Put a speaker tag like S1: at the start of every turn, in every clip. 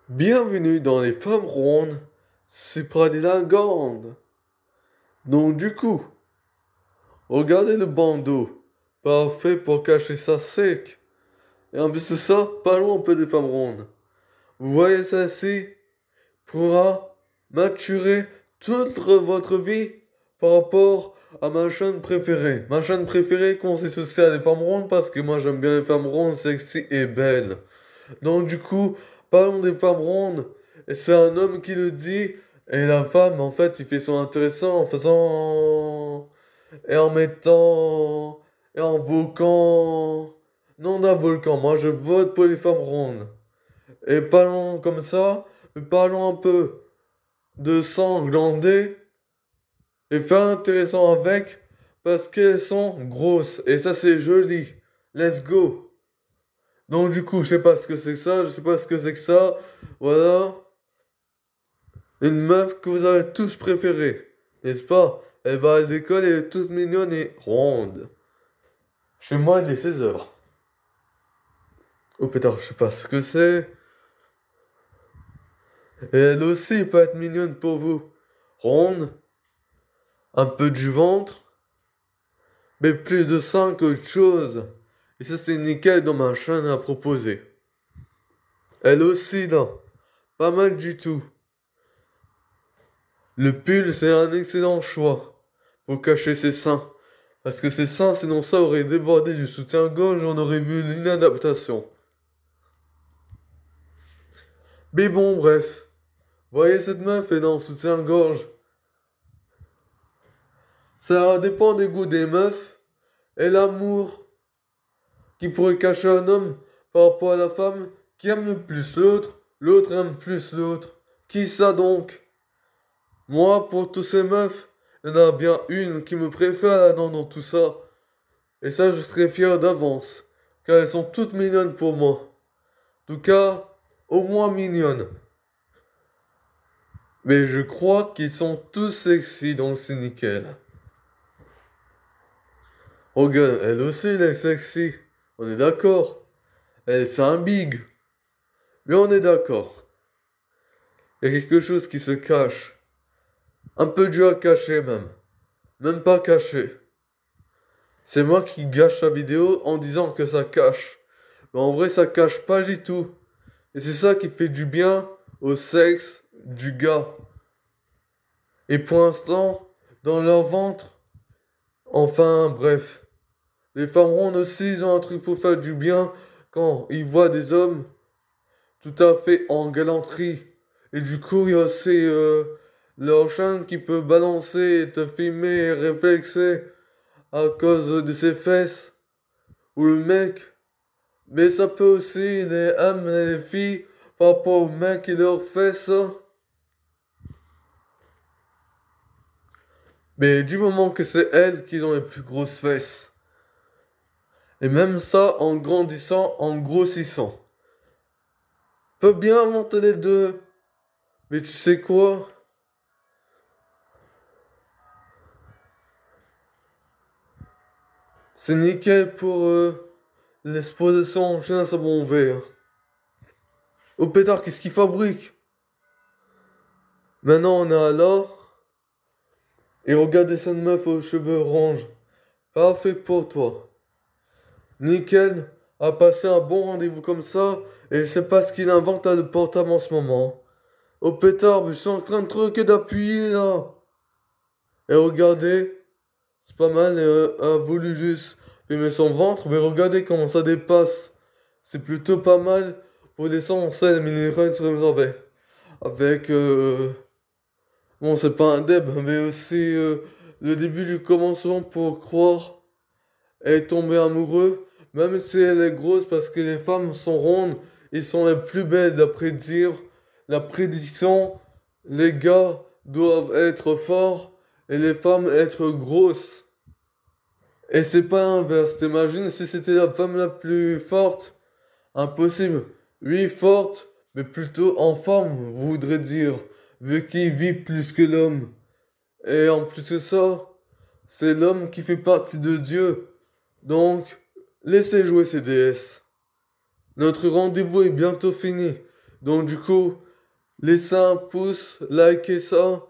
S1: Bienvenue dans les femmes rondes, supradilagandes. Donc du coup, regardez le bandeau, parfait pour cacher ça sec. Et en plus de ça, parlons un peu des femmes rondes. Vous voyez celle-ci pourra maturer toute votre vie par rapport à ma chaîne préférée. Ma chaîne préférée consiste aussi à des femmes rondes parce que moi j'aime bien les femmes rondes, sexy et belles. Donc du coup, parlons des femmes rondes. Et c'est un homme qui le dit. Et la femme, en fait, il fait son intéressant en faisant... Et en mettant... Et en invoquant... Non, d'un volcan. Moi, je vote pour les femmes rondes. Et parlons comme ça. Mais parlons un peu de sang glandé. Et faire intéressant avec. Parce qu'elles sont grosses. Et ça, c'est joli. Let's go. Donc du coup, je sais pas ce que c'est ça, je sais pas ce que c'est que ça. Voilà. Une meuf que vous avez tous préférée. N'est-ce pas? Elle va à l'école, elle est toute mignonne et ronde. Chez moi, il est 16 heures. Oh putain, je sais pas ce que c'est. Et elle aussi peut être mignonne pour vous. Ronde. Un peu du ventre. Mais plus de sein qu'autre chose. Et ça, c'est nickel dans ma chaîne à proposer. Elle aussi, là. Pas mal du tout. Le pull, c'est un excellent choix pour cacher ses seins. Parce que ses seins, sinon ça aurait débordé du soutien-gorge et on aurait vu l'inadaptation. Mais bon, bref. Voyez cette meuf, elle est en soutien-gorge. Ça dépend des goûts des meufs et l'amour qui pourrait cacher un homme par rapport à la femme qui aime le plus l'autre, l'autre aime plus l'autre. Qui ça donc? Moi, pour tous ces meufs, il y en a bien une qui me préfère là-dedans dans tout ça. Et ça, je serais fier d'avance. Car elles sont toutes mignonnes pour moi. En tout cas, au moins mignonnes. Mais je crois qu'ils sont tous sexy, donc c'est nickel. Regarde, elle aussi, elle est sexy. On est d'accord. Elle, c'est un big. Mais on est d'accord. Il y a quelque chose qui se cache. Un peu dur à cacher même. Même pas caché. C'est moi qui gâche la vidéo en disant que ça cache. Mais en vrai, ça cache pas du tout. Et c'est ça qui fait du bien au sexe du gars. Et pour l'instant, dans leur ventre, enfin bref. Les femmes rondes aussi, ils ont un truc pour faire du bien quand ils voient des hommes tout à fait en galanterie. Et du coup, il y a aussi leur chaîne qui peut balancer et te filmer et réflexer à cause de ses fesses. Ou le mec. Mais ça peut aussi les hommes et les filles par rapport aux mecs et leurs fesses. Mais du moment que c'est elles qui ont les plus grosses fesses. Et même ça en grandissant, en grossissant. Peut bien monter les deux. Mais tu sais quoi? C'est nickel pour l'exposition en chien à savon vert. Au pétard, qu'est-ce qu'il fabrique? Maintenant on est à l'or. Et regardez cette meuf aux cheveux orange. Parfait pour toi. Nickel. A passé un bon rendez-vous comme ça. Et je sais pas ce qu'il invente à le portable en ce moment. Au pétard, je suis en train de truquer d'appuyer là. Et regardez. C'est pas mal. A voulu juste filmer son ventre. Mais regardez comment ça dépasse. C'est plutôt pas mal pour descendre en selle minérale sur les oreilles. Avec bon, c'est pas un deb, mais aussi le début du commencement pour croire et tomber amoureux, même si elle est grosse, parce que les femmes sont rondes, ils sont les plus belles d'après dire la prédiction. Les gars doivent être forts et les femmes être grosses. Et c'est pas l'inverse. T'imagines si c'était la femme la plus forte? Impossible. Oui, forte, mais plutôt en forme, voudrait dire, vu qu'il vit plus que l'homme. Et en plus de ça, c'est l'homme qui fait partie de Dieu. Donc, laissez jouer ces déesses. Notre rendez-vous est bientôt fini. Donc du coup, laissez un pouce, likez ça,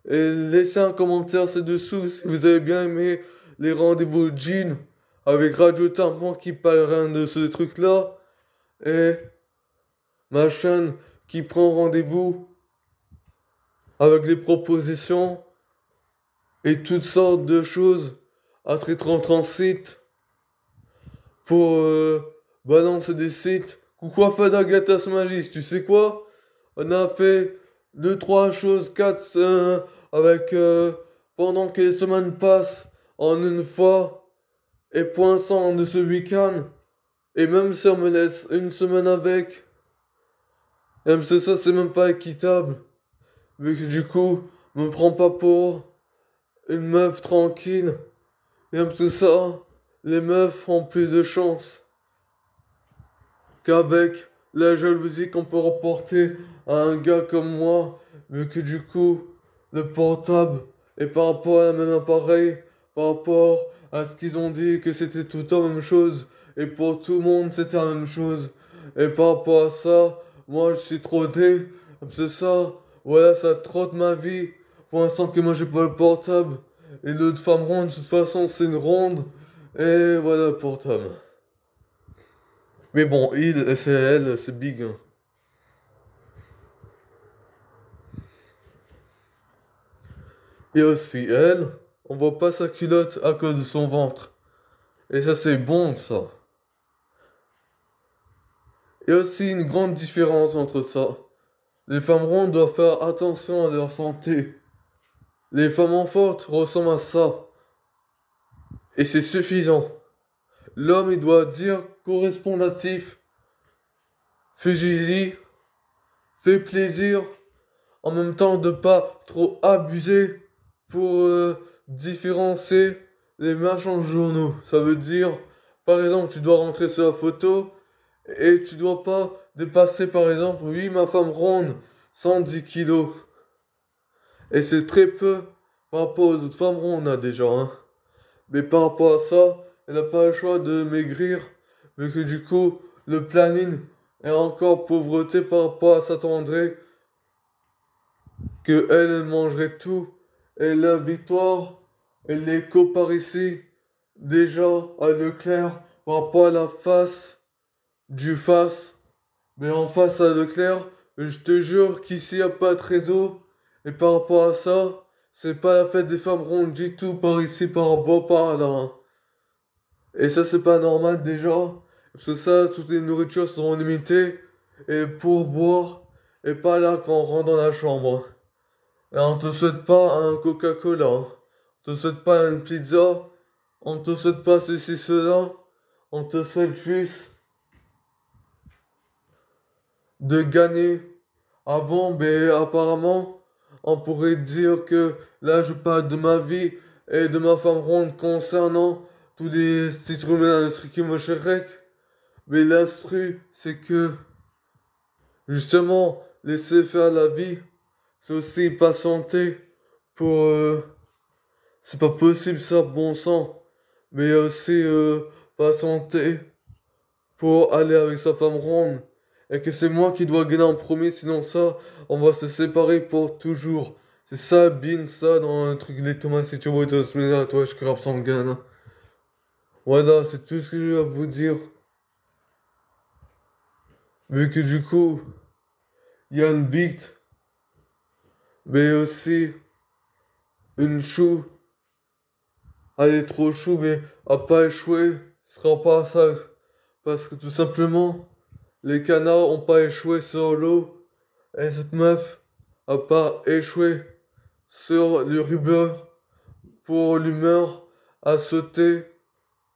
S1: et laissez un commentaire ci-dessous si vous avez bien aimé les rendez-vous Jean avec Radio Tympan qui parle rien de ce truc-là, et ma chaîne qui prend rendez-vous avec les propositions et toutes sortes de choses à traiter en site pour balancer des sites. Coucou Fadagatas Magis, tu sais quoi? On a fait deux, trois choses, quatre avec pendant que les semaines passent en une fois et point sans de ce week-end. Et même si on me laisse une semaine avec, même si ça c'est même pas équitable. Vu que du coup, me prends pas pour une meuf tranquille. Et même tout ça, les meufs ont plus de chance qu'avec la jalousie qu'on peut reporter à un gars comme moi, vu que du coup, le portable est par rapport à la même appareil, par rapport à ce qu'ils ont dit que c'était tout le temps la même chose, et pour tout le monde c'était la même chose. Et par rapport à ça, moi je suis trotté, c'est ça, voilà, ça trotte ma vie, pour l'instant que moi j'ai pas le portable, et l'autre femme ronde, de toute façon c'est une ronde, et voilà le portable. Mais bon, il, c'est elle, c'est big, hein. Et aussi, elle, on voit pas sa culotte à cause de son ventre. Et ça, c'est bon, ça. Et aussi, une grande différence entre ça. Les femmes rondes doivent faire attention à leur santé. Les femmes fortes ressemblent à ça. Et c'est suffisant. L'homme, il doit dire correspondatif, fais gizi, fais plaisir, en même temps de pas trop abuser pour différencier les marchands de journaux. Ça veut dire, par exemple, tu dois rentrer sur la photo et tu dois pas dépasser, par exemple, oui, ma femme ronde, 110 kilos. Et c'est très peu par rapport aux autres femmes rondes, hein, déjà, hein. Mais par rapport à ça, elle n'a pas le choix de maigrir, mais que du coup, le planning est encore pauvreté par rapport à s'attendrait que elle mangerait tout. Et la victoire, elle est par ici, déjà à Leclerc, par rapport à la face du face. Mais en face à Leclerc, je te jure qu'ici y a pas de réseau. Et par rapport à ça, c'est pas la fête des femmes rondes du tout par ici, par rapport par là, hein. Et ça, c'est pas normal déjà. Parce que ça, toutes les nourritures seront limitées. Et pour boire, et pas là quand on rentre dans la chambre. Et on te souhaite pas un Coca-Cola, hein. On te souhaite pas une pizza. On te souhaite pas ceci, cela. On te souhaite juste de gagner. Avant, ben apparemment, on pourrait dire que là je parle de ma vie et de ma femme ronde concernant tous les citronnes qui me chérec. Mais l'instru, c'est que justement, laisser faire la vie, c'est aussi patienter pour c'est pas possible ça, bon sang. Mais aussi patienter pour aller avec sa femme ronde. Et que c'est moi qui dois gagner en premier, sinon ça, on va se séparer pour toujours. C'est ça, bin, ça, dans un truc, les tomates, si tu veux, mais à toi, je crame sans gain. Voilà, c'est tout ce que j'ai à vous dire. Vu que du coup, il y a une bite, mais aussi une chou. Elle est trop chou, mais à pas échouer, ce sera pas ça. Parce que tout simplement, les canards ont pas échoué sur l'eau. Et cette meuf a pas échoué sur le rubber pour l'humeur à sauter.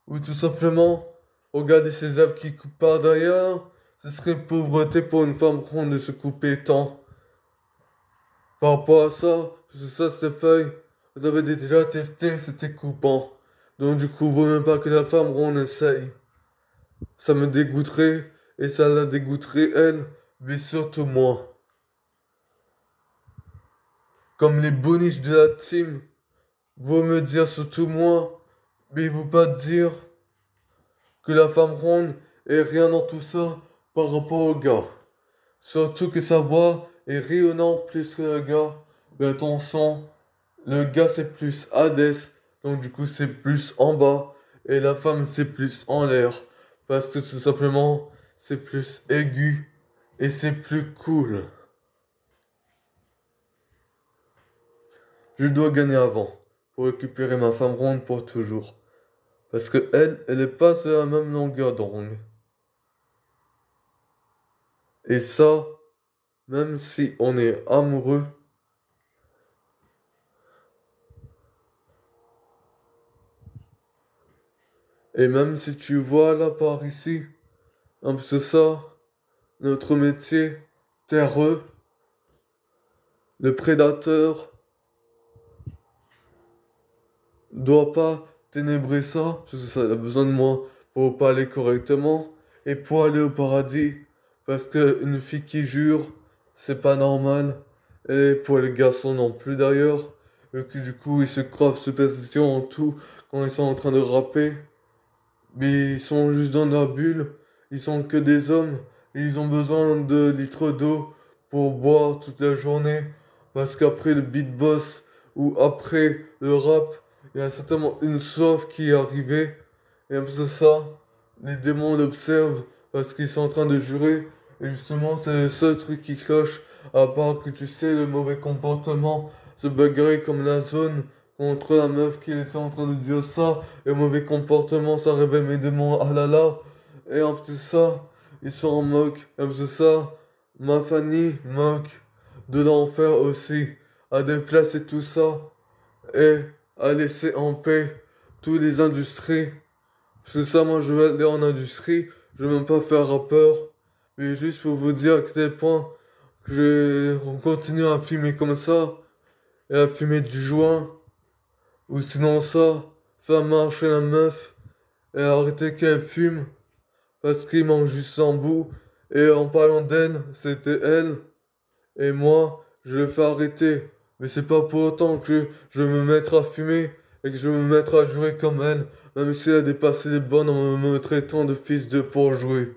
S1: Ou tout simplement, regarder ses œuvres qui coupent par derrière. Ce serait pauvreté pour une femme ronde de se couper tant. Par rapport à ça, parce que ça, ces feuilles, vous avez déjà testé, c'était coupant. Donc du coup, vaut même pas que la femme ronde essaye. Ça me dégoûterait, et ça la dégoûterait elle, mais surtout moi. Comme les boniches de la team, vaut me dire surtout moi, mais vous pas dire que la femme ronde est rien dans tout ça par rapport au gars. Surtout que sa voix est rayonnante plus que le gars. Mais attention, le gars c'est plus Hades, donc du coup c'est plus en bas. Et la femme c'est plus en l'air. Parce que tout simplement, c'est plus aigu. Et c'est plus cool. Je dois gagner avant. Pour récupérer ma femme ronde pour toujours. Parce que elle est pas sur la même longueur d'onde. Et ça, même si on est amoureux, et même si tu vois là par ici, un peu ça, notre métier, terreux, le prédateur, doit pas ténébrer ça, parce que ça a besoin de moi pour parler correctement, et pour aller au paradis, parce que une fille qui jure, c'est pas normal, et pour les garçons non plus d'ailleurs, et que du coup ils se croient superstition en tout quand ils sont en train de rapper. Mais ils sont juste dans leur bulle, ils sont que des hommes, et ils ont besoin de litres d'eau pour boire toute la journée. Parce qu'après le beat boss ou après le rap, il y a certainement une soif qui est arrivée. Et un peu ça, les démons l'observent parce qu'ils sont en train de jurer. Et justement, c'est le seul truc qui cloche, à part que tu sais, le mauvais comportement, se bagarrer comme la zone contre la meuf qui était en train de dire ça. Et mauvais comportement, ça réveille mes démons, ah là là. Et en plus de ça, ils s'en moquent. Et en plus de ça, ma famille moque de l'enfer aussi. À déplacer tout ça. Et à laisser en paix toutes les industries. Parce que ça, moi, je vais aller en industrie. Je vais même pas faire rappeur. Mais juste pour vous dire à quel point on continue à fumer comme ça. Et à fumer du joint. Ou sinon ça, faire marcher la meuf et arrêter qu'elle fume parce qu'il manque juste son bout. Et en parlant d'elle, c'était elle. Et moi, je le fais arrêter. Mais c'est pas pour autant que je vais me mettre à fumer et que je vais me mettre à jouer comme elle, même si elle a dépassé les bornes en me traitant de fils de pour jouer.